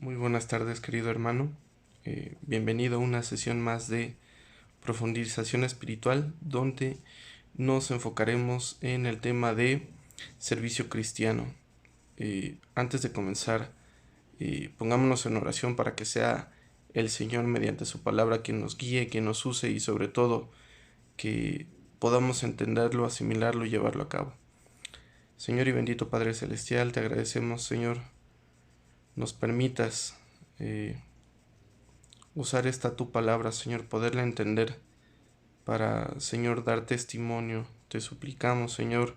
Muy buenas tardes, querido hermano. Bienvenido a una sesión más de profundización espiritual, donde nos enfocaremos en el tema de servicio cristiano. Antes de comenzar, pongámonos en oración para que sea el Señor mediante su palabra quien nos guíe, quien nos use y sobre todo que podamos entenderlo, asimilarlo y llevarlo a cabo. Señor y bendito Padre Celestial, te agradecemos, Señor, nos permitas usar esta tu palabra, Señor, poderla entender para, Señor, dar testimonio. Te suplicamos, Señor,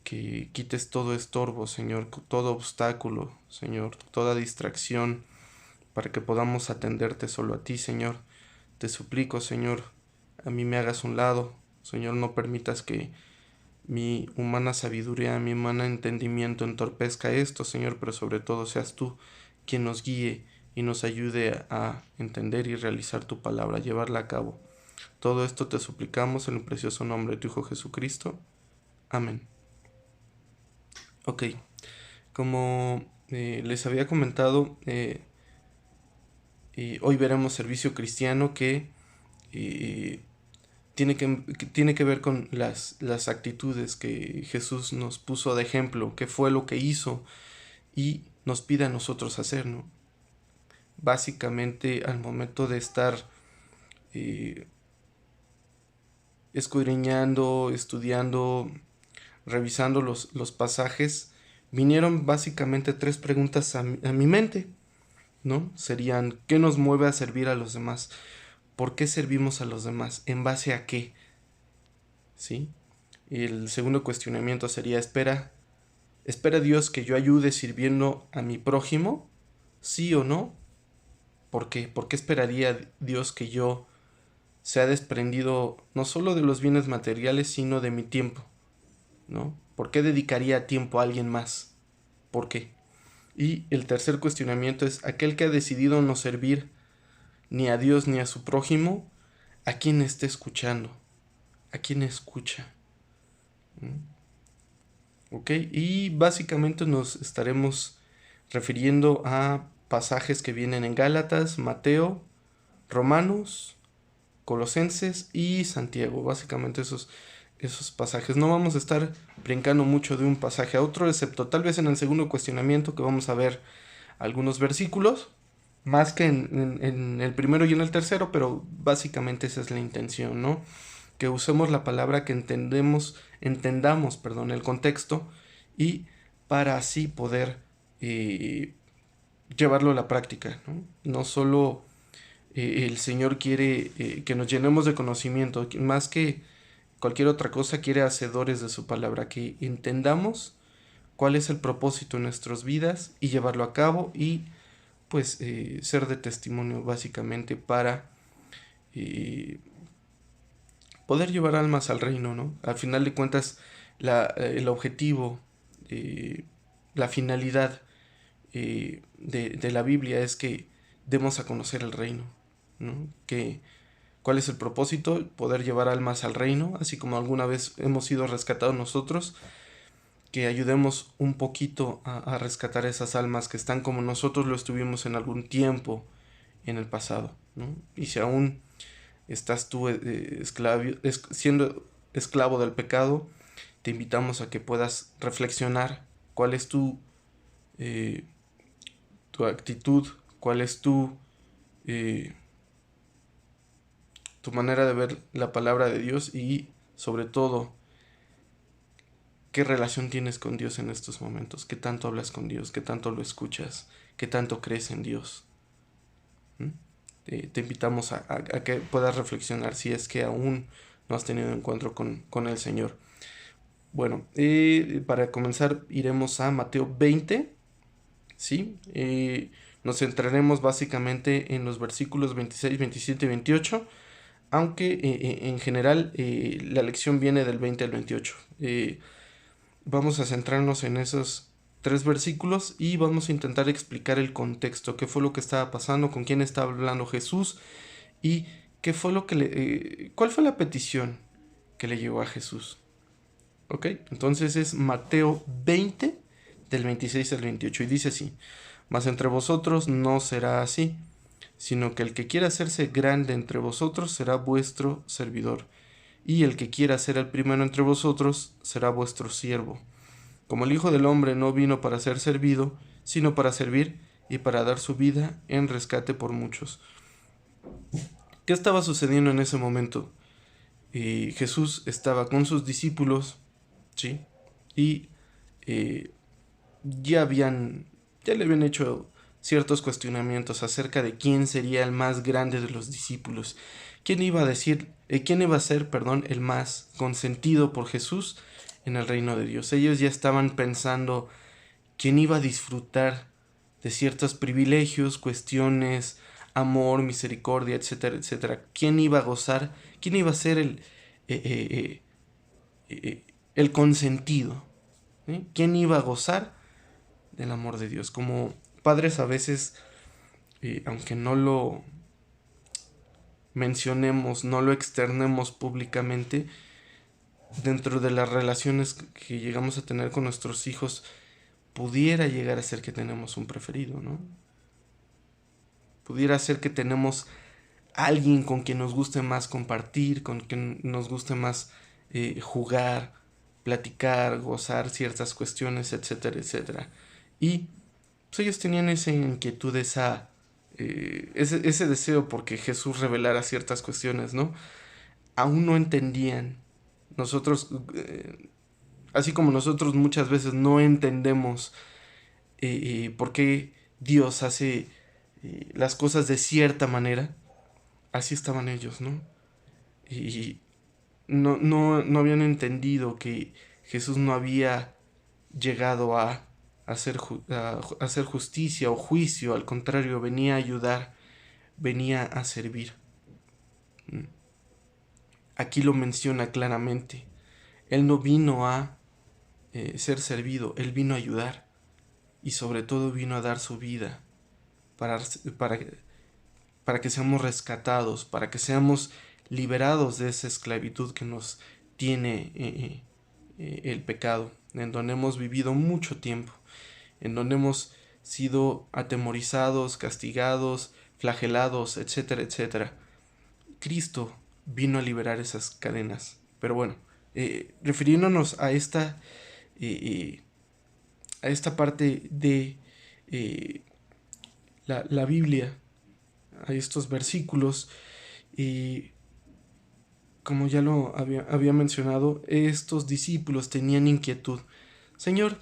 que quites todo estorbo, Señor, todo obstáculo, Señor, toda distracción, para que podamos atenderte solo a ti, Señor. Te suplico, Señor, a mí me hagas un lado, Señor, no permitas que mi humana sabiduría, mi humano entendimiento entorpezca esto, Señor, pero sobre todo seas tú quien nos guíe y nos ayude a entender y realizar tu palabra, a llevarla a cabo. Todo esto te suplicamos en el precioso nombre de tu Hijo Jesucristo. Amén. Ok, como les había comentado, hoy veremos servicio cristiano que tiene que ver con las actitudes que Jesús nos puso de ejemplo, qué fue lo que hizo y nos pide a nosotros hacer, ¿no? Básicamente al momento de estar eh, escudriñando, estudiando, revisando los pasajes, vinieron básicamente tres preguntas a mi mente, ¿no? Serían, ¿qué nos mueve a servir a los demás? ¿Por qué servimos a los demás? ¿En base a qué? ¿Sí? Y el segundo cuestionamiento sería, ¿espera Dios que yo ayude sirviendo a mi prójimo? ¿Sí o no? ¿Por qué? ¿Por qué esperaría Dios que yo sea desprendido no solo de los bienes materiales, sino de mi tiempo? ¿No? ¿Por qué dedicaría tiempo a alguien más? ¿Por qué? Y el tercer cuestionamiento es, aquel que ha decidido no servir ni a Dios ni a su prójimo, ¿a quién está escuchando? ¿A quién escucha? ¿Ok? Y básicamente nos estaremos refiriendo a pasajes que vienen en Gálatas, Mateo, Romanos, Colosenses y Santiago. Básicamente esos pasajes. No vamos a estar brincando mucho de un pasaje a otro, excepto tal vez en el segundo cuestionamiento que vamos a ver algunos versículos, más que en el primero y en el tercero, pero básicamente esa es la intención, ¿no? Que usemos la palabra que entendamos, perdón, el contexto y para así poder eh, llevarlo a la práctica, ¿no? No solo el Señor quiere que nos llenemos de conocimiento, más que cualquier otra cosa, quiere hacedores de su palabra, que entendamos cuál es el propósito en nuestras vidas y llevarlo a cabo y pues ser de testimonio básicamente para eh, poder llevar almas al reino, ¿no? Al final de cuentas, el objetivo, eh, la finalidad de la Biblia es que demos a conocer el reino, ¿no? ¿Cuál es el propósito? Poder llevar almas al reino, así como alguna vez hemos sido rescatados nosotros, que ayudemos un poquito a rescatar esas almas que están como nosotros lo estuvimos en algún tiempo en el pasado, ¿no? Y si aún estás tú siendo esclavo del pecado, te invitamos a que puedas reflexionar cuál es eh, tu actitud, cuál es eh, tu manera de ver la palabra de Dios y sobre todo qué relación tienes con Dios en estos momentos, qué tanto hablas con Dios, qué tanto lo escuchas, qué tanto crees en Dios. ¿Mm? Te invitamos a que puedas reflexionar si es que aún no has tenido encuentro con el Señor. Bueno, para comenzar iremos a Mateo 20, ¿sí? Nos centraremos básicamente en los versículos 26, 27 y 28, aunque en general la lección viene del 20 al 28. Vamos a centrarnos en esos tres versículos y vamos a intentar explicar el contexto, qué fue lo que estaba pasando, con quién estaba hablando Jesús y qué fue cuál fue la petición que le llegó a Jesús. ¿Ok? Entonces es Mateo 20, del 26 al 28, y dice así: Mas entre vosotros no será así, sino que el que quiera hacerse grande entre vosotros será vuestro servidor, y el que quiera ser el primero entre vosotros será vuestro siervo. Como el Hijo del Hombre no vino para ser servido, sino para servir y para dar su vida en rescate por muchos. ¿Qué estaba sucediendo en ese momento? Jesús estaba con sus discípulos, ¿sí? Y eh, ya le habían hecho ciertos cuestionamientos acerca de quién sería el más grande de los discípulos, quién iba a ser, perdón, el más consentido por Jesús en el reino de Dios. Ellos ya estaban pensando quién iba a disfrutar de ciertos privilegios, cuestiones, amor, misericordia, etcétera, etcétera. ¿Quién iba a gozar? ¿Quién iba a ser el consentido? ¿Sí? ¿Quién iba a gozar del amor de Dios? Como padres a veces, aunque no lo mencionemos, no lo externemos públicamente, dentro de las relaciones que llegamos a tener con nuestros hijos, pudiera llegar a ser que tenemos un preferido, ¿no? Pudiera ser que tenemos alguien con quien nos guste más compartir, con quien nos guste más jugar, platicar, gozar ciertas cuestiones, etcétera, etcétera. Y pues ellos tenían esa inquietud, ese deseo porque Jesús revelara ciertas cuestiones, ¿no? Aún no entendían. Nosotros, así como nosotros muchas veces no entendemos por qué Dios hace las cosas de cierta manera, así estaban ellos, ¿no? Y no habían entendido que Jesús no había llegado a hacer justicia o juicio, al contrario, venía a ayudar, venía a servir. Aquí lo menciona claramente. Él no vino a ser servido, Él vino a ayudar y sobre todo vino a dar su vida para, para, para que seamos rescatados, para que seamos liberados de esa esclavitud que nos tiene el pecado, en donde hemos vivido mucho tiempo, en donde hemos sido atemorizados, castigados, flagelados, etcétera, etcétera. Cristo vino a liberar esas cadenas. Pero bueno, refiriéndonos eh, a esta parte de la Biblia, a estos versículos, y como ya lo había mencionado, estos discípulos tenían inquietud. Señor,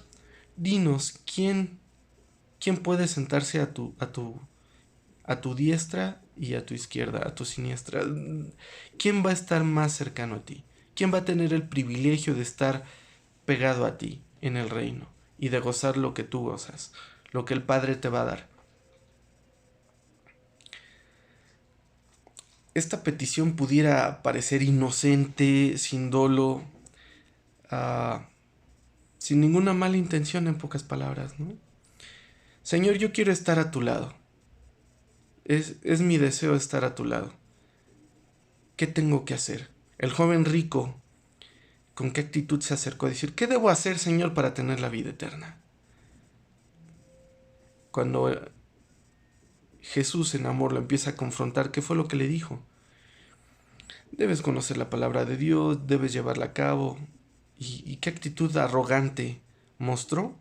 dinos, ¿quién puede sentarse a tu diestra y a tu izquierda, a tu siniestra? ¿Quién va a estar más cercano a ti? ¿Quién va a tener el privilegio de estar pegado a ti en el reino y de gozar lo que tú gozas, lo que el Padre te va a dar? Esta petición pudiera parecer inocente, sin dolo, uh, sin ninguna mala intención, en pocas palabras, ¿no? Señor, yo quiero estar a tu lado. Es mi deseo estar a tu lado. ¿Qué tengo que hacer? El joven rico, ¿con qué actitud se acercó a decir: ¿qué debo hacer, Señor, para tener la vida eterna? Cuando Jesús en amor lo empieza a confrontar, ¿qué fue lo que le dijo? Debes conocer la palabra de Dios, debes llevarla a cabo. ¿Y qué actitud arrogante mostró?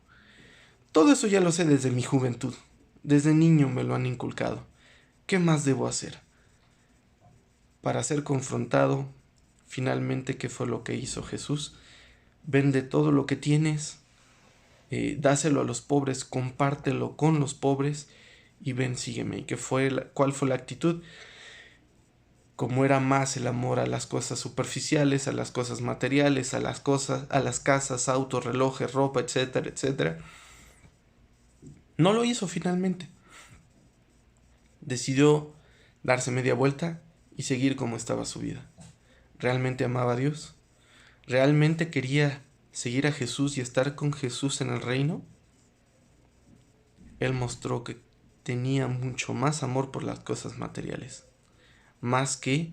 Todo eso ya lo sé desde mi juventud. Desde niño me lo han inculcado. ¿Qué más debo hacer? Para ser confrontado, finalmente, ¿qué fue lo que hizo Jesús? Vende todo lo que tienes, dáselo a los pobres, compártelo con los pobres y ven, sígueme. ¿Y cuál fue la actitud? Como era más el amor a las cosas superficiales, a las cosas materiales, a las casas, autos, relojes, ropa, etcétera, etcétera, no lo hizo finalmente. Decidió darse media vuelta y seguir como estaba su vida. ¿Realmente amaba a Dios? ¿Realmente quería seguir a Jesús y estar con Jesús en el reino? Él mostró que tenía mucho más amor por las cosas materiales, más que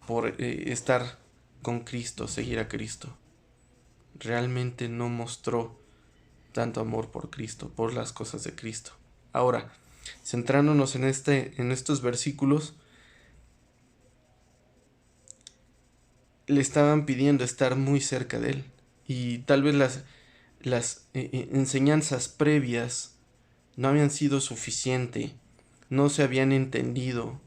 por estar con Cristo, seguir a Cristo. Realmente no mostró tanto amor por Cristo, por las cosas de Cristo. Ahora, centrándonos en estos versículos, le estaban pidiendo estar muy cerca de él. Y tal vez las enseñanzas previas no habían sido suficiente, no se habían entendido,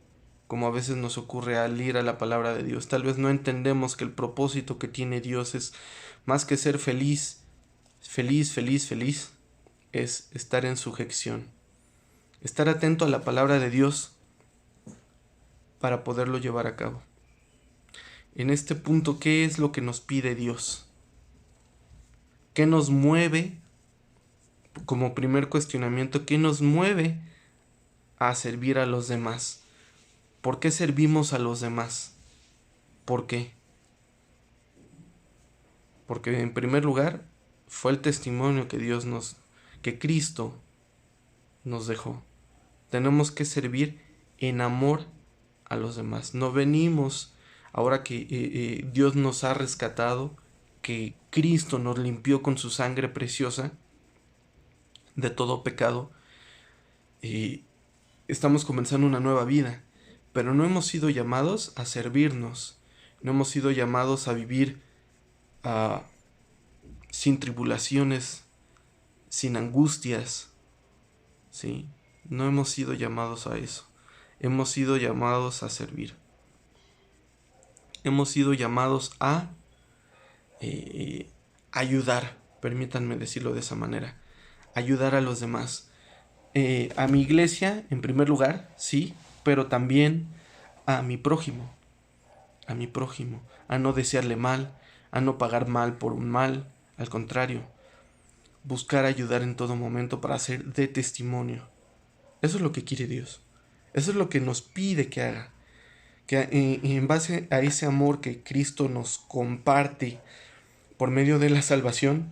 como a veces nos ocurre al ir a la palabra de Dios. Tal vez no entendemos que el propósito que tiene Dios es más que ser feliz, es estar en sujeción, estar atento a la palabra de Dios para poderlo llevar a cabo. En este punto, ¿qué es lo que nos pide Dios? ¿Qué nos mueve? Como primer cuestionamiento, ¿qué nos mueve a servir a los demás? ¿Por qué servimos a los demás? ¿Por qué? Porque en primer lugar fue el testimonio que Cristo nos dejó. Tenemos que servir en amor a los demás. No venimos, ahora que Dios nos ha rescatado, que Cristo nos limpió con su sangre preciosa de todo pecado, y estamos comenzando una nueva vida, pero no hemos sido llamados a servirnos, no hemos sido llamados a vivir sin tribulaciones, sin angustias, ¿sí? No hemos sido llamados a eso, hemos sido llamados a servir, hemos sido llamados a ayudar, permítanme decirlo de esa manera, ayudar a los demás. A mi iglesia, en primer lugar, sí, pero también a mi prójimo, a no desearle mal, a no pagar mal por un mal, al contrario, buscar ayudar en todo momento para ser de testimonio. Eso es lo que quiere Dios, eso es lo que nos pide que haga, que en base a ese amor que Cristo nos comparte por medio de la salvación,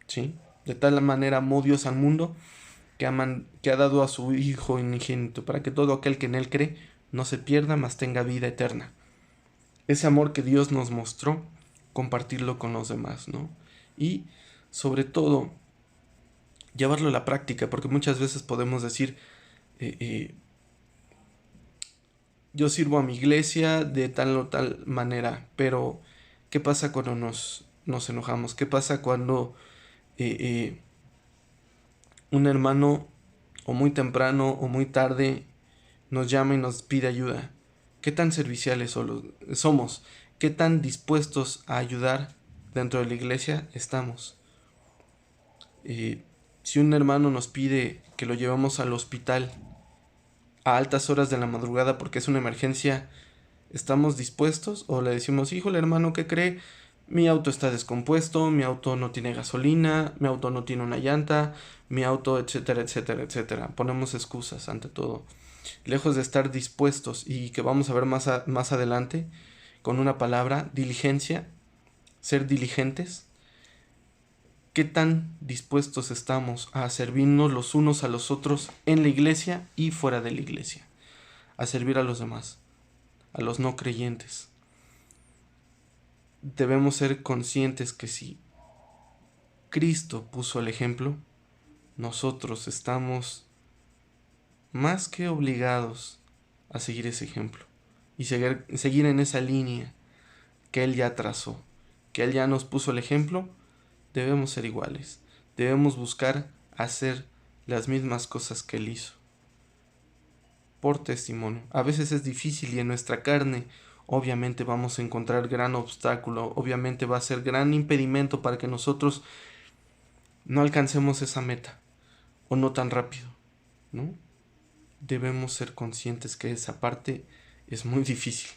¿sí? De tal manera amó Dios al mundo que ha dado a su Hijo unigénito, para que todo aquel que en Él cree no se pierda, mas tenga vida eterna. Ese amor que Dios nos mostró, compartirlo con los demás, ¿no? Y sobre todo, llevarlo a la práctica, porque muchas veces podemos decir, yo sirvo a mi iglesia de tal o tal manera, pero ¿qué pasa cuando nos enojamos? ¿Qué pasa cuando un hermano o muy temprano o muy tarde nos llama y nos pide ayuda? ¿Qué tan serviciales somos? ¿Qué tan dispuestos a ayudar dentro de la iglesia estamos? Si un hermano nos pide que lo llevemos al hospital a altas horas de la madrugada porque es una emergencia, ¿estamos dispuestos? ¿O le decimos, híjole hermano, ¿qué cree? Mi auto está descompuesto, mi auto no tiene gasolina, mi auto no tiene una llanta, mi auto, etcétera, etcétera, etcétera. Ponemos excusas ante todo. Lejos de estar dispuestos, y que vamos a ver más adelante con una palabra, diligencia, ser diligentes. ¿Qué tan dispuestos estamos a servirnos los unos a los otros en la iglesia y fuera de la iglesia? A servir a los demás, a los no creyentes. Debemos ser conscientes que si Cristo puso el ejemplo, nosotros estamos más que obligados a seguir ese ejemplo y seguir en esa línea que Él ya trazó, que Él ya nos puso el ejemplo. Debemos ser iguales, debemos buscar hacer las mismas cosas que Él hizo, por testimonio. A veces es difícil y en nuestra carne obviamente vamos a encontrar gran obstáculo, obviamente va a ser gran impedimento para que nosotros no alcancemos esa meta, o no tan rápido, ¿no? Debemos ser conscientes que esa parte es muy difícil,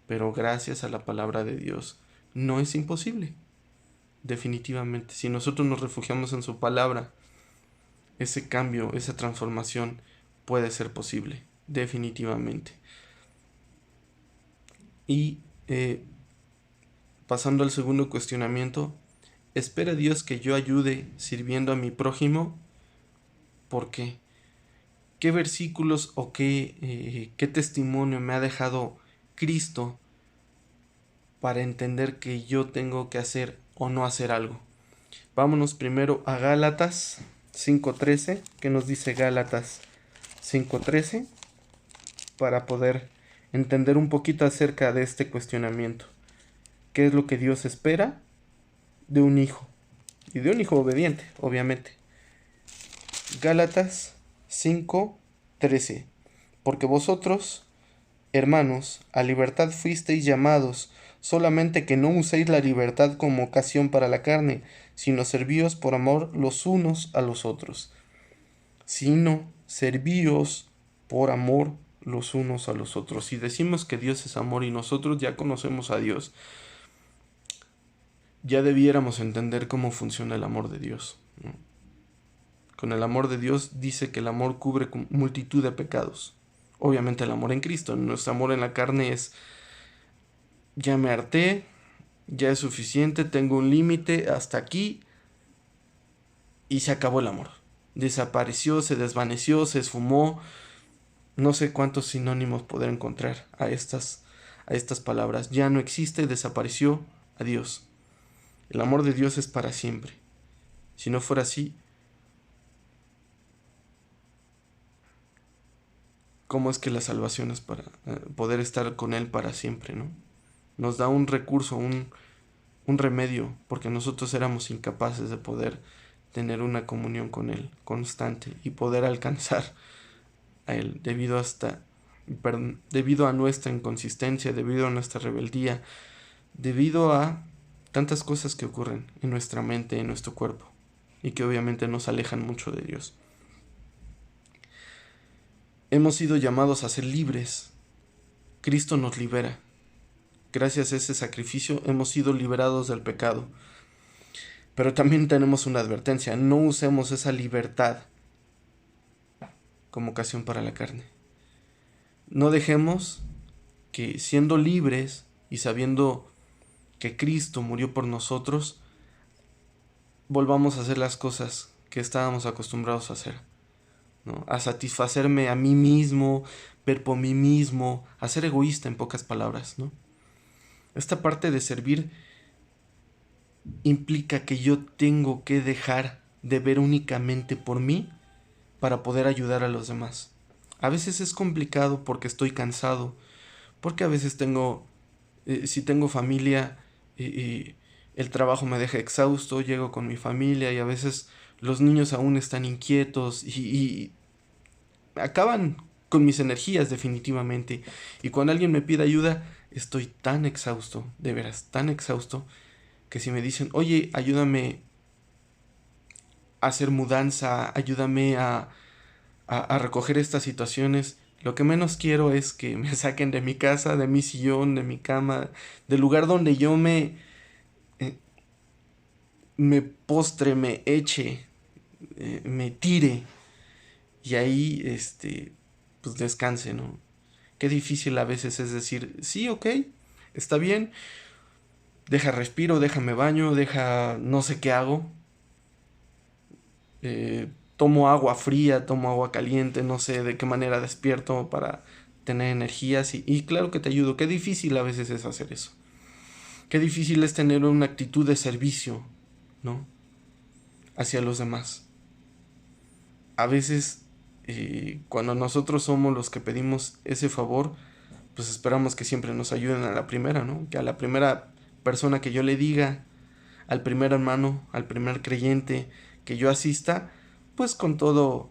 pero gracias a la palabra de Dios no es imposible. Definitivamente, si nosotros nos refugiamos en su palabra, ese cambio, esa transformación puede ser posible, definitivamente. Y pasando al segundo cuestionamiento, ¿espera Dios que yo ayude sirviendo a mi prójimo? ¿Por qué? ¿Qué versículos o qué testimonio me ha dejado Cristo para entender que yo tengo que hacer o no hacer algo? Vámonos primero a Gálatas 5:13. ¿Qué nos dice Gálatas 5:13? Para poder entender un poquito acerca de este cuestionamiento. ¿Qué es lo que Dios espera de un hijo? Y de un hijo obediente, obviamente. Gálatas 5:13. Porque vosotros, hermanos, a libertad fuisteis llamados, solamente que no uséis la libertad como ocasión para la carne, sino servíos por amor los unos a los otros. Sino servíos por amor los unos a los otros. Si decimos que Dios es amor y nosotros ya conocemos a Dios, ya debiéramos entender cómo funciona el amor de Dios, ¿no? Con el amor de Dios dice que el amor cubre multitud de pecados. Obviamente el amor en Cristo. Nuestro amor en la carne es: ya me harté, ya es suficiente, tengo un límite, hasta aquí, y se acabó el amor. Desapareció, se desvaneció, se esfumó. No sé cuántos sinónimos poder encontrar a estas palabras. Ya no existe, desapareció, adiós. El amor de Dios es para siempre. Si no fuera así, ¿cómo es que la salvación es para poder estar con Él para siempre, ¿no? Nos da un recurso, un remedio, porque nosotros éramos incapaces de poder tener una comunión con Él constante y poder alcanzar a Él debido a nuestra inconsistencia, debido a nuestra rebeldía, debido a tantas cosas que ocurren en nuestra mente, en nuestro cuerpo, y que obviamente nos alejan mucho de Dios. Hemos sido llamados a ser libres. Cristo nos libera. Gracias a ese sacrificio hemos sido liberados del pecado. Pero también tenemos una advertencia: no usemos esa libertad como ocasión para la carne. No dejemos que, siendo libres y sabiendo que Cristo murió por nosotros, volvamos a hacer las cosas que estábamos acostumbrados a hacer, ¿no? A satisfacerme a mí mismo, ver por mí mismo, a ser egoísta, en pocas palabras, ¿no? Esta parte de servir implica que yo tengo que dejar de ver únicamente por mí para poder ayudar a los demás. A veces es complicado porque estoy cansado, porque a veces si tengo familia, el trabajo me deja exhausto, llego con mi familia y a veces los niños aún están inquietos y acaban con mis energías definitivamente. Y cuando alguien me pide ayuda, estoy tan exhausto, de veras, tan exhausto, que si me dicen: oye, ayúdame a hacer mudanza, ayúdame a recoger estas situaciones, lo que menos quiero es que me saquen de mi casa, de mi sillón, de mi cama, del lugar donde yo me postre, me eche, me tire y ahí pues descanse, ¿no? Qué difícil a veces es decir: sí, ok, está bien, deja respiro, déjame baño, no sé qué hago, tomo agua fría, tomo agua caliente, no sé de qué manera despierto para tener energías y claro que te ayudo. Qué difícil a veces es hacer eso. Qué difícil es tener una actitud de servicio, ¿no? Hacia los demás. A veces, cuando nosotros somos los que pedimos ese favor, pues esperamos que siempre nos ayuden a la primera, ¿no? Que a la primera persona que yo le diga, al primer hermano, al primer creyente que yo asista, pues con toda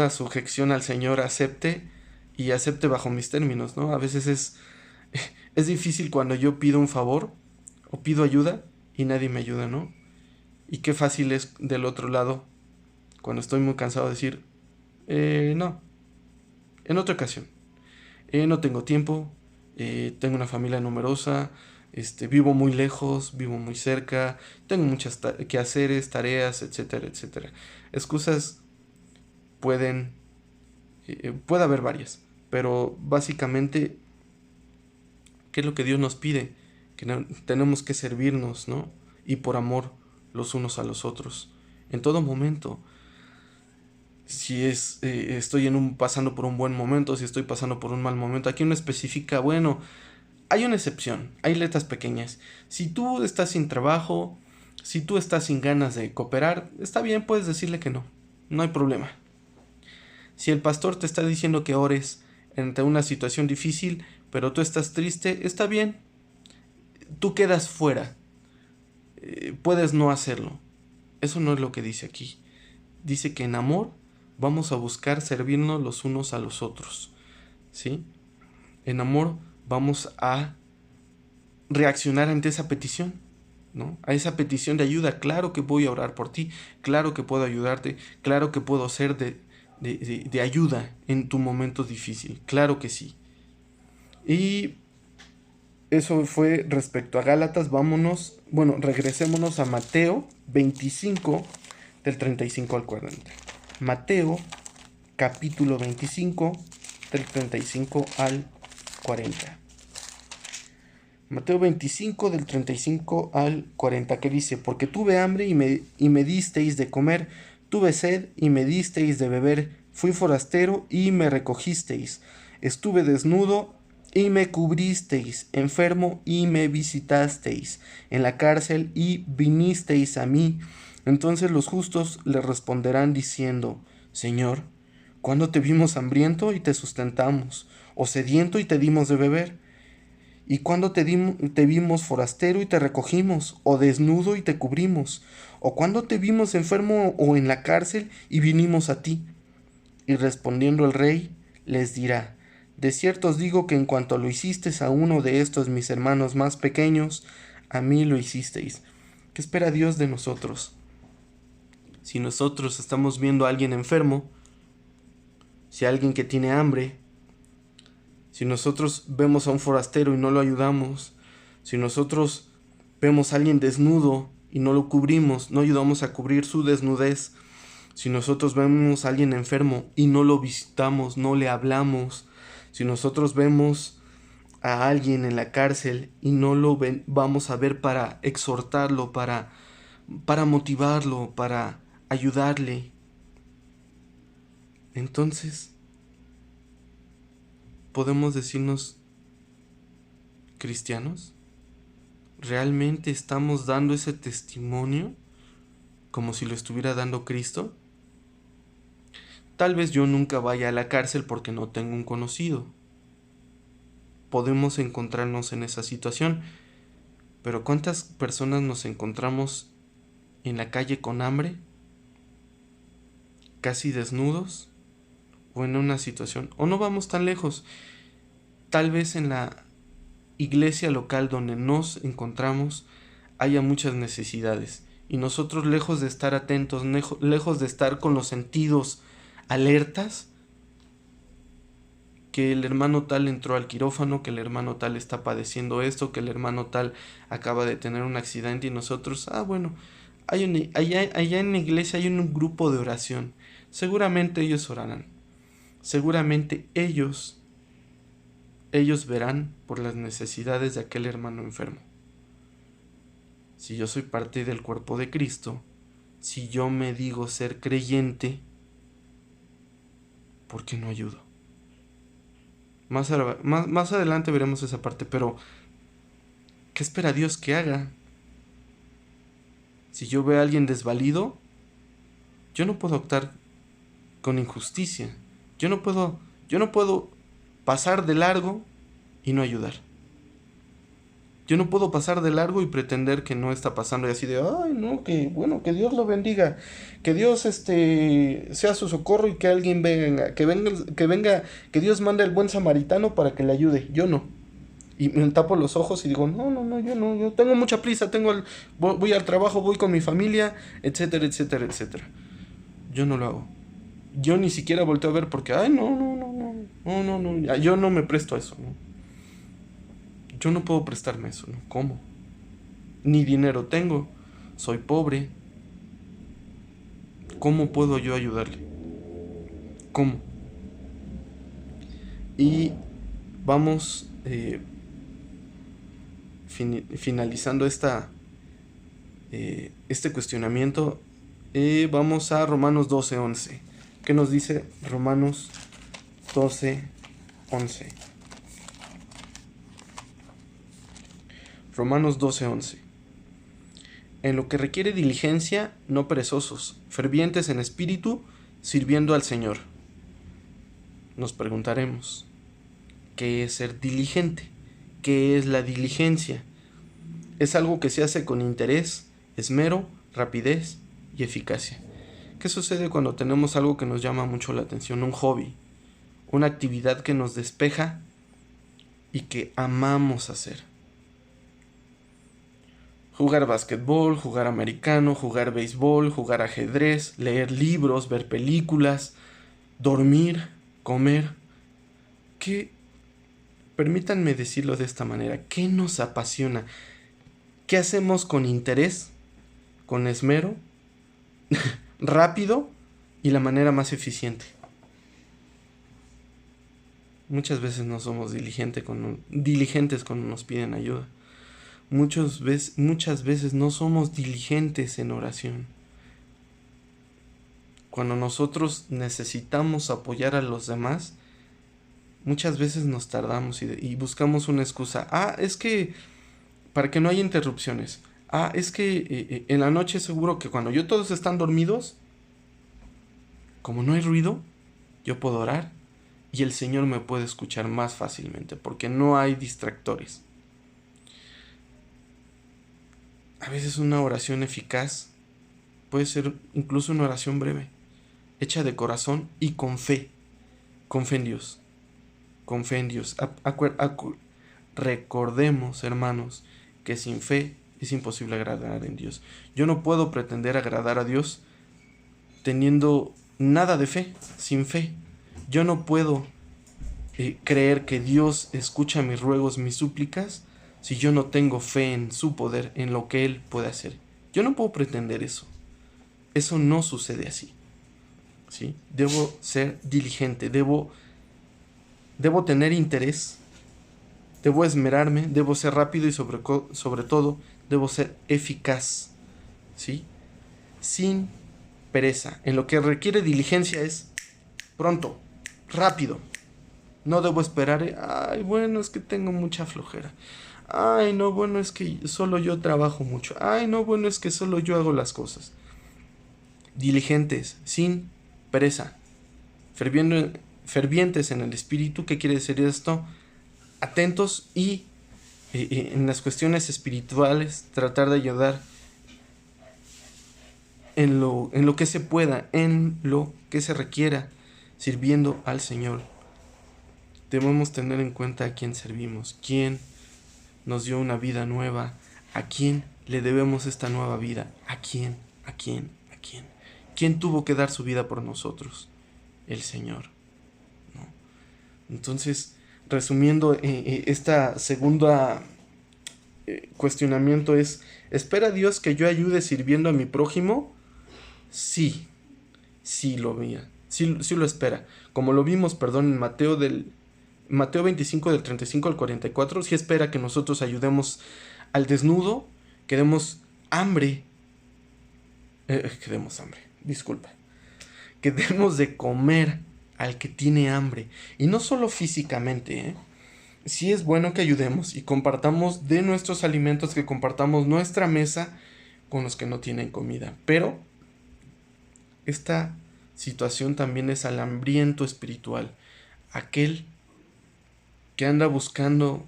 sujeción al Señor acepte y acepte bajo mis términos, ¿no? A veces es difícil cuando yo pido un favor o pido ayuda y nadie me ayuda, ¿no? Y qué fácil es del otro lado, cuando estoy muy cansado, decir: no, en otra ocasión, no tengo tiempo, tengo una familia numerosa, vivo muy lejos, vivo muy cerca, tengo muchas quehaceres, tareas, etcétera, etcétera. Excusas puede haber varias, pero básicamente, ¿qué es lo que Dios nos pide? Que tenemos que servirnos, ¿no? Y por amor los unos a los otros, en todo momento. Si estoy pasando por un buen momento, si estoy pasando por un mal momento, aquí no especifica, bueno, hay una excepción, hay letras pequeñas. Si tú estás sin trabajo Si tú estás sin ganas de cooperar, está bien, puedes decirle que no. No hay problema. Si el pastor te está diciendo que ores ante una situación difícil, pero tú estás triste, está bien. Tú quedas fuera. Puedes no hacerlo. Eso no es lo que dice aquí. Dice que en amor vamos a buscar servirnos los unos a los otros. ¿Sí? En amor vamos a reaccionar ante esa petición, ¿no? A esa petición de ayuda. Claro que voy a orar por ti, claro que puedo ayudarte, claro que puedo ser de ayuda en tu momento difícil, claro que sí. Y eso fue respecto a Gálatas. Regresémonos a Mateo 25, del 35 al 40. Mateo, capítulo 25, del 35 al 40. Mateo 25, del 35 al 40, que dice: porque tuve hambre y me disteis de comer, tuve sed y me disteis de beber, fui forastero y me recogisteis, estuve desnudo y me cubristeis, enfermo y me visitasteis, en la cárcel y vinisteis a mí. Entonces los justos le responderán diciendo: Señor, ¿cuándo te vimos hambriento y te sustentamos, o sediento y te dimos de beber? ¿Y cuando te vimos forastero y te recogimos, o desnudo y te cubrimos? ¿O cuando te vimos enfermo o en la cárcel y vinimos a ti? Y respondiendo el rey, les dirá: de cierto os digo que en cuanto lo hicisteis a uno de estos mis hermanos más pequeños, a mí lo hicisteis. ¿Qué espera Dios de nosotros? Si nosotros estamos viendo a alguien enfermo, si alguien que tiene hambre, si nosotros vemos a un forastero y no lo ayudamos, si nosotros vemos a alguien desnudo y no lo cubrimos, no ayudamos a cubrir su desnudez, si nosotros vemos a alguien enfermo y no lo visitamos, no le hablamos, si nosotros vemos a alguien en la cárcel y no lo vamos a ver para exhortarlo, para motivarlo, para ayudarle, entonces podemos decirnos cristianos. ¿Realmente estamos dando ese testimonio como si lo estuviera dando Cristo? Tal vez yo nunca vaya a la cárcel porque no tengo un conocido. Podemos encontrarnos en esa situación, pero ¿cuántas personas nos encontramos en la calle con hambre, casi desnudos, o en una situación? O no vamos tan lejos, tal vez en la iglesia local donde nos encontramos haya muchas necesidades y nosotros, lejos de estar atentos, lejos de estar con los sentidos alertas, que el hermano tal entró al quirófano, que el hermano tal está padeciendo esto, que el hermano tal acaba de tener un accidente, y nosotros, bueno, allá en la iglesia hay un grupo de oración, seguramente ellos orarán, seguramente ellos verán por las necesidades de aquel hermano enfermo. Si yo soy parte del cuerpo de Cristo, si yo me digo ser creyente, ¿por qué no ayudo? Más adelante veremos esa parte, pero ¿qué espera Dios que haga? Si yo veo a alguien desvalido, yo no puedo actuar con injusticia. Yo no puedo pasar de largo y no ayudar. Yo no puedo pasar de largo y pretender que no está pasando y así de, ay, no, que bueno, que Dios lo bendiga, que Dios sea su socorro y que alguien venga, que Dios mande el buen samaritano para que le ayude. Yo no. Y me tapo los ojos y digo, no, yo no, yo tengo mucha prisa, voy al trabajo, voy con mi familia, etcétera, etcétera, etcétera. Yo no lo hago. Yo ni siquiera volteo a ver porque, ay, no, yo no me presto a eso, ¿no? Yo no puedo prestarme eso, ¿no? ¿Cómo? Ni dinero tengo, soy pobre. ¿Cómo puedo yo ayudarle? ¿Cómo? Y vamos finalizando este cuestionamiento. Vamos a Romanos 12:11. ¿Qué nos dice Romanos 12:11? Romanos 12:11. En lo que requiere diligencia, no perezosos, fervientes en espíritu, sirviendo al Señor. Nos preguntaremos, ¿qué es ser diligente? ¿Qué es la diligencia? Es algo que se hace con interés, esmero, rapidez y eficacia. ¿Qué sucede cuando tenemos algo que nos llama mucho la atención? Un hobby, una actividad que nos despeja y que amamos hacer. Jugar básquetbol, jugar americano, jugar béisbol, jugar ajedrez, leer libros, ver películas, dormir, comer. ¿Qué? Permítanme decirlo de esta manera. ¿Qué nos apasiona? ¿Qué hacemos con interés, con esmero, rápido y la manera más eficiente? Muchas veces no somos diligentes cuando nos piden ayuda. Muchas veces no somos diligentes en oración. Cuando nosotros necesitamos apoyar a los demás, muchas veces nos tardamos y buscamos una excusa. Es que para que no haya interrupciones. Es que en la noche seguro que cuando todos están dormidos, como no hay ruido, yo puedo orar y el Señor me puede escuchar más fácilmente porque no hay distractores. A veces una oración eficaz puede ser incluso una oración breve, hecha de corazón y con fe. Con fe en Dios. Con fe en Dios. Recordemos, hermanos, que sin fe es imposible agradar en Dios. Yo no puedo pretender agradar a Dios teniendo nada de fe, sin fe. Yo no puedo creer que Dios escucha mis ruegos, mis súplicas, si yo no tengo fe en su poder, en lo que Él puede hacer. Yo no puedo pretender eso. Eso no sucede así. ¿Sí? Debo ser diligente, debo tener interés, debo esmerarme, debo ser rápido y sobre todo debo ser eficaz. ¿Sí? Sin pereza. En lo que requiere diligencia es pronto, rápido. No debo esperar, bueno, es que tengo mucha flojera. No, bueno, es que solo yo trabajo mucho. No, bueno, es que solo yo hago las cosas. Diligentes, sin pereza. Fervientes en el espíritu. ¿Qué quiere decir esto? Atentos y en las cuestiones espirituales tratar de ayudar en lo que se pueda, en lo que se requiera, sirviendo al Señor. Debemos tener en cuenta a quién servimos, quién nos dio una vida nueva, a quién le debemos esta nueva vida, a quién. ¿Quién tuvo que dar su vida por nosotros? El Señor, ¿no? Entonces, resumiendo, esta segunda cuestionamiento es: ¿espera Dios que yo ayude sirviendo a mi prójimo? Sí lo espera. Como lo vimos, en Mateo 25 del 35 al 44, sí espera que nosotros ayudemos al desnudo, que demos hambre, que demos de comer al que tiene hambre, y no solo físicamente, Sí es bueno que ayudemos y compartamos de nuestros alimentos, que compartamos nuestra mesa con los que no tienen comida, pero esta situación también es al hambriento espiritual, aquel que anda buscando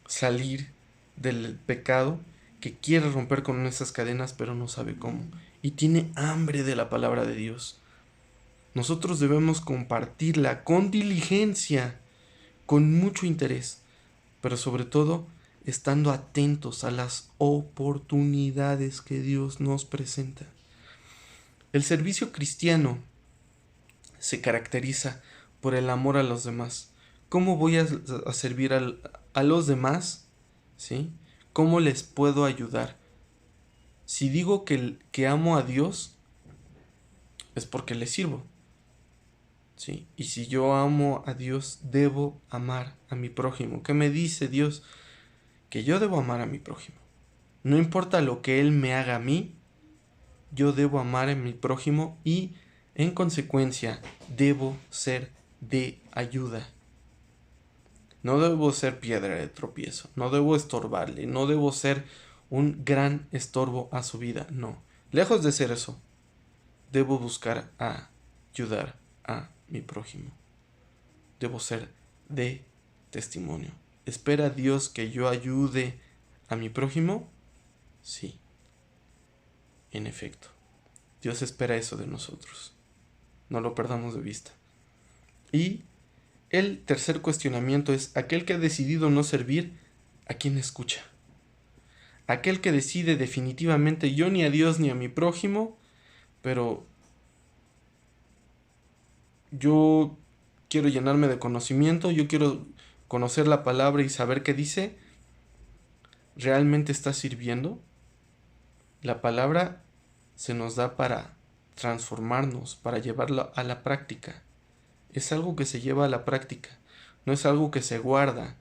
salir del pecado, que quiere romper con esas cadenas pero no sabe cómo, y tiene hambre de la palabra de Dios. Nosotros debemos compartirla con diligencia, con mucho interés, pero sobre todo estando atentos a las oportunidades que Dios nos presenta. El servicio cristiano se caracteriza por el amor a los demás. ¿Cómo voy a servir a los demás? ¿Sí? ¿Cómo les puedo ayudar? Si digo que amo a Dios, es porque le sirvo. ¿Sí? Y si yo amo a Dios, debo amar a mi prójimo. ¿Qué me dice Dios? Que yo debo amar a mi prójimo. No importa lo que Él me haga a mí, yo debo amar a mi prójimo y, en consecuencia, debo ser de ayuda. No debo ser piedra de tropiezo, no debo estorbarle, no debo ser un gran estorbo a su vida. No. Lejos de ser eso, debo buscar a ayudar a mi prójimo. Debo ser de testimonio. ¿Espera Dios que yo ayude a mi prójimo? Sí, en efecto. Dios espera eso de nosotros. No lo perdamos de vista. Y el tercer cuestionamiento es: aquel que ha decidido no servir, ¿a quién escucha? Aquel que decide definitivamente: yo ni a Dios ni a mi prójimo, pero yo quiero llenarme de conocimiento, yo quiero conocer la palabra y saber qué dice. ¿Realmente está sirviendo? La palabra se nos da para transformarnos, para llevarlo a la práctica. Es algo que se lleva a la práctica, no es algo que se guarda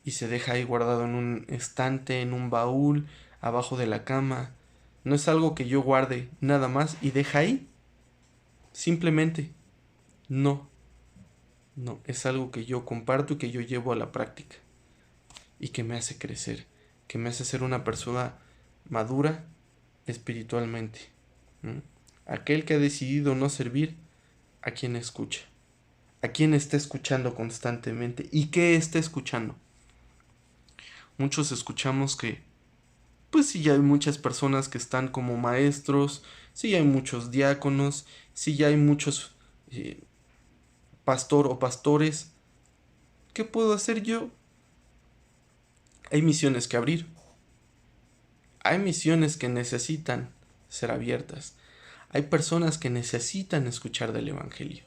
y se deja ahí guardado en un estante, en un baúl, abajo de la cama. No es algo que yo guarde nada más y deja ahí. Simplemente, no. No, es algo que yo comparto y que yo llevo a la práctica. Y que me hace crecer, que me hace ser una persona madura espiritualmente. ¿Mm? Aquel que ha decidido no servir, ¿a quién escucha? ¿A quién está escuchando constantemente? ¿Y qué está escuchando? Muchos escuchamos que, pues sí, ya hay muchas personas que están como maestros, sí hay muchos diáconos, sí ya hay muchos pastor o pastores. ¿Qué puedo hacer yo? Hay misiones que abrir. Hay misiones que necesitan ser abiertas. Hay personas que necesitan escuchar del Evangelio.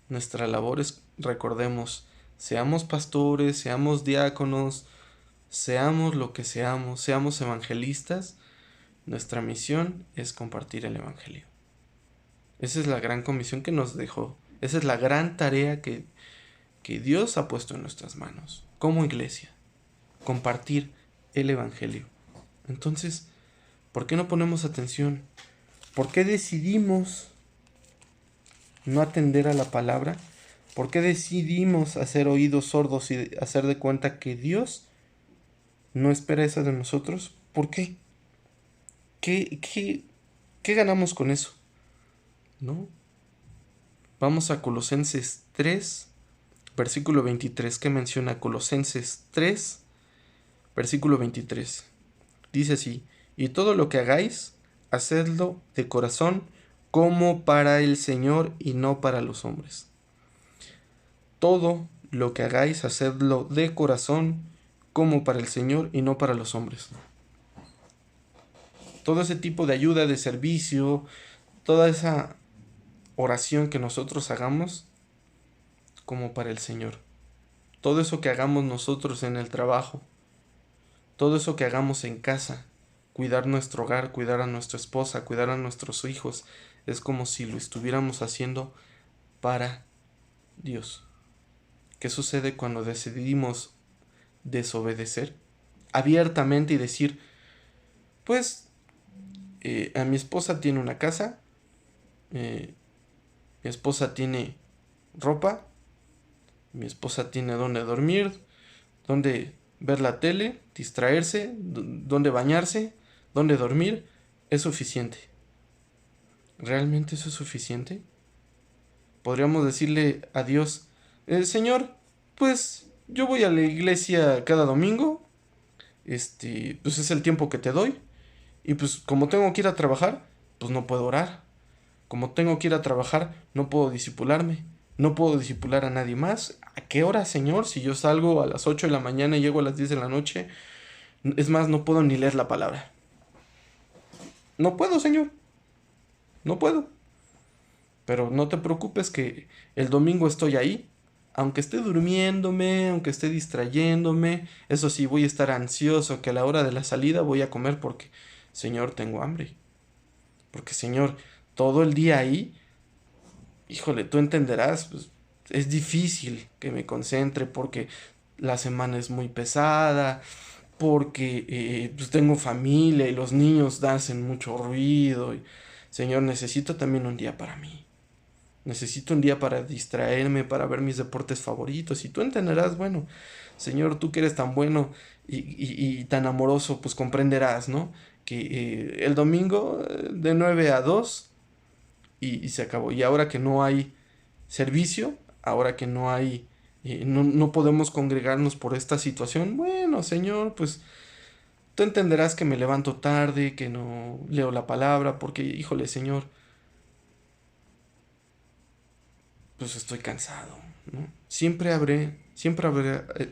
Nuestra labor es, recordemos, seamos pastores, seamos diáconos, seamos lo que seamos, seamos evangelistas, nuestra misión es compartir el Evangelio. Esa es la gran comisión que nos dejó. Esa es la gran tarea que Dios ha puesto en nuestras manos, como iglesia, compartir el Evangelio. Entonces, ¿por qué no ponemos atención? ¿Por qué decidimos no atender a la palabra? ¿Por qué decidimos hacer oídos sordos y hacer de cuenta que Dios no espera eso de nosotros? ¿Por qué? ¿Qué ganamos con eso? ¿No? Vamos a Colosenses 3, versículo 23, que menciona Colosenses 3, versículo 23. Dice así: y todo lo que hagáis, hacedlo de corazón, como para el Señor y no para los hombres. Todo lo que hagáis, hacedlo de corazón, como para el Señor y no para los hombres. Todo ese tipo de ayuda, de servicio, toda esa oración que nosotros hagamos, como para el Señor. Todo eso que hagamos nosotros en el trabajo, todo eso que hagamos en casa, cuidar nuestro hogar, cuidar a nuestra esposa, cuidar a nuestros hijos, es como si lo estuviéramos haciendo para Dios. ¿Qué sucede cuando decidimos desobedecer abiertamente y decir: pues a mi esposa tiene una casa, mi esposa tiene ropa, mi esposa tiene donde dormir, donde ver la tele, distraerse, donde bañarse, donde dormir? ¿Es suficiente? ¿Realmente eso es suficiente? Podríamos decirle a Dios: Señor, pues yo voy a la iglesia cada domingo, pues es el tiempo que te doy, y pues como tengo que ir a trabajar, pues no puedo orar. Como tengo que ir a trabajar, no puedo disipularme. No puedo disipular a nadie más. ¿A qué hora, Señor? Si yo salgo a las 8 de la mañana y llego a las 10 de la noche. Es más, no puedo ni leer la palabra. No puedo, Señor. No puedo. Pero no te preocupes que el domingo estoy ahí. Aunque esté durmiéndome, aunque esté distrayéndome. Eso sí, voy a estar ansioso que a la hora de la salida voy a comer porque, Señor, tengo hambre. Porque, Señor, todo el día ahí, híjole, tú entenderás, pues, es difícil que me concentre porque la semana es muy pesada, porque pues tengo familia y los niños hacen mucho ruido. Y, Señor, necesito también un día para mí. Necesito un día para distraerme, para ver mis deportes favoritos. Y tú entenderás, bueno, Señor, tú que eres tan bueno y tan amoroso, pues comprenderás, ¿no? Que el domingo de 9 a 2 y se acabó. Y ahora que no hay servicio, ahora que no hay, no podemos congregarnos por esta situación, bueno, Señor, pues tú entenderás que me levanto tarde, que no leo la palabra, porque, híjole, Señor, pues estoy cansado, ¿no?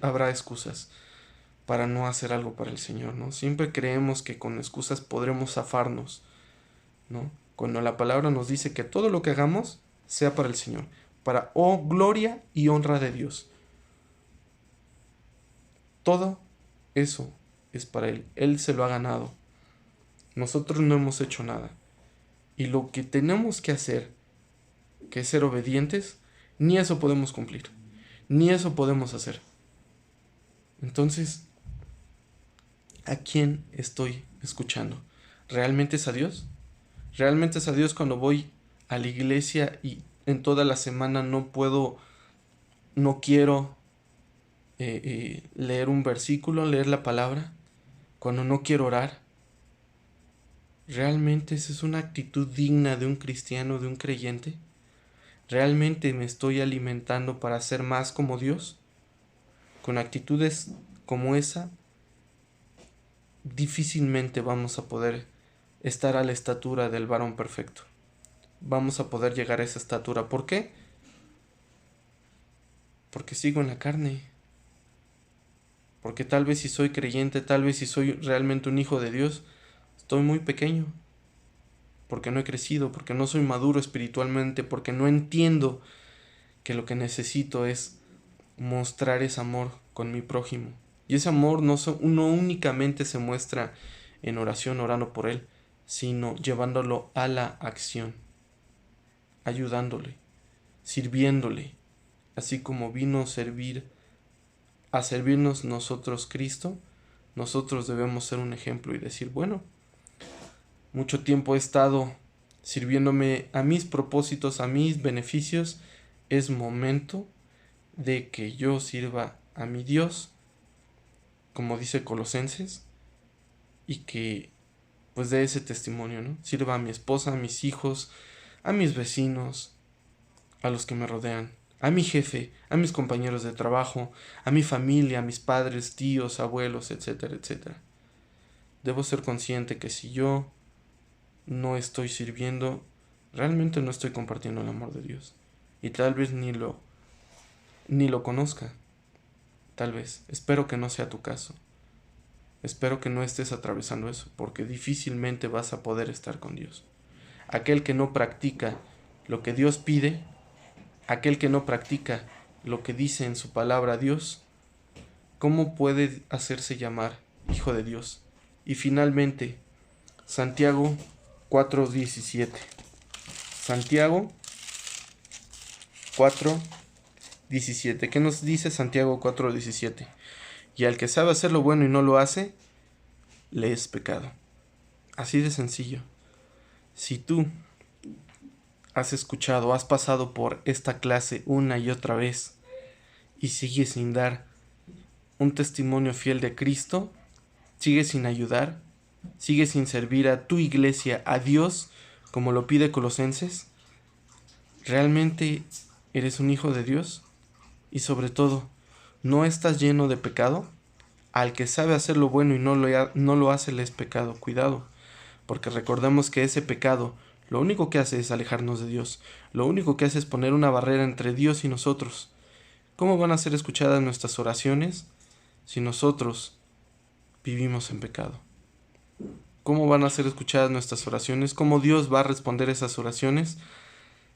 Habrá excusas para no hacer algo para el Señor, ¿no? Siempre creemos que con excusas podremos zafarnos, ¿no? Cuando la palabra nos dice que todo lo que hagamos sea para el Señor, para gloria y honra de Dios. Todo eso es para Él. Él se lo ha ganado. Nosotros no hemos hecho nada. Y lo que tenemos que hacer, que es ser obedientes, ni eso podemos cumplir. Ni eso podemos hacer. Entonces, ¿a quién estoy escuchando? ¿Realmente es a Dios? ¿Realmente es a Dios cuando voy a la iglesia y en toda la semana no quiero leer un versículo, leer la palabra? Cuando no quiero orar. ¿Realmente esa es una actitud digna de un cristiano, de un creyente? ¿Realmente me estoy alimentando para ser más como Dios? Con actitudes como esa, difícilmente vamos a poder estar a la estatura del varón perfecto. Vamos a poder llegar a esa estatura. ¿Por qué? Porque sigo en la carne. Porque tal vez si soy creyente, tal vez si soy realmente un hijo de Dios, estoy muy pequeño. Porque no he crecido, porque no soy maduro espiritualmente, porque no entiendo que lo que necesito es mostrar ese amor con mi prójimo. Y ese amor no únicamente se muestra en oración, orando por él, sino llevándolo a la acción, ayudándole, sirviéndole, así como vino a servirnos nosotros Cristo. Nosotros debemos ser un ejemplo y decir, bueno, mucho tiempo he estado sirviéndome a mis propósitos, a mis beneficios, es momento de que yo sirva a mi Dios, como dice Colosenses, y que pues dé ese testimonio, ¿no? Sirva a mi esposa, a mis hijos, a mis vecinos, a los que me rodean, a mi jefe, a mis compañeros de trabajo, a mi familia, a mis padres, tíos, abuelos, etcétera, etcétera. Debo ser consciente que si yo no estoy sirviendo, realmente no estoy compartiendo el amor de Dios. Y tal vez ni lo conozca. Tal vez. Espero que no sea tu caso. Espero que no estés atravesando eso, porque difícilmente vas a poder estar con Dios. Aquel que no practica lo que Dios pide, aquel que no practica lo que dice en su palabra Dios, ¿cómo puede hacerse llamar hijo de Dios? Y finalmente, Santiago 4:17. Santiago 4:17. ¿Qué nos dice Santiago 4:17? Y al que sabe hacer lo bueno y no lo hace, le es pecado. Así de sencillo. Si tú has escuchado, has pasado por esta clase una y otra vez y sigues sin dar un testimonio fiel de Cristo, sigues sin ayudar, sigues sin servir a tu iglesia, a Dios, como lo pide Colosenses, ¿realmente eres un hijo de Dios? Y sobre todo, ¿no estás lleno de pecado? Al que sabe hacer lo bueno y no lo hace, le es pecado. Cuidado, porque recordemos que ese pecado lo único que hace es alejarnos de Dios. Lo único que hace es poner una barrera entre Dios y nosotros. ¿Cómo van a ser escuchadas nuestras oraciones si nosotros vivimos en pecado? ¿Cómo van a ser escuchadas nuestras oraciones? ¿Cómo Dios va a responder esas oraciones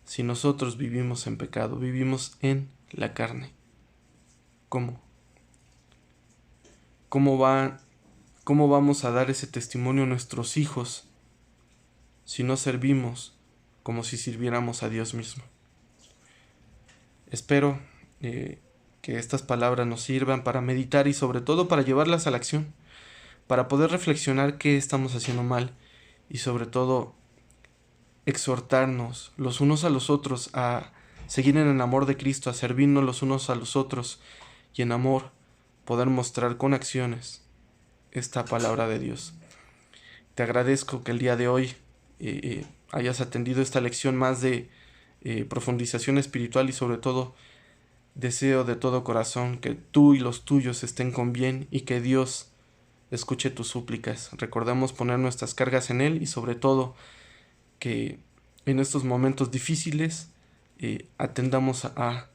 si nosotros vivimos en pecado, vivimos en la carne? ¿Cómo? ¿Cómo vamos a dar ese testimonio a nuestros hijos si no servimos como si sirviéramos a Dios mismo? Espero que estas palabras nos sirvan para meditar y sobre todo para llevarlas a la acción, para poder reflexionar qué estamos haciendo mal y sobre todo exhortarnos los unos a los otros a seguir en el amor de Cristo, a servirnos los unos a los otros y en amor poder mostrar con acciones esta palabra de Dios. Te agradezco que el día de hoy hayas atendido esta lección más de profundización espiritual y sobre todo deseo de todo corazón que tú y los tuyos estén con bien y que Dios escuche tus súplicas. Recordemos poner nuestras cargas en Él y sobre todo que en estos momentos difíciles atendamos a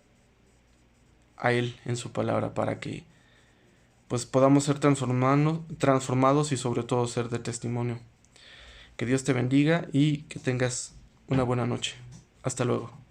Él en su palabra para que pues podamos ser transformados y sobre todo ser de testimonio. Que Dios te bendiga y que tengas una buena noche. Hasta luego.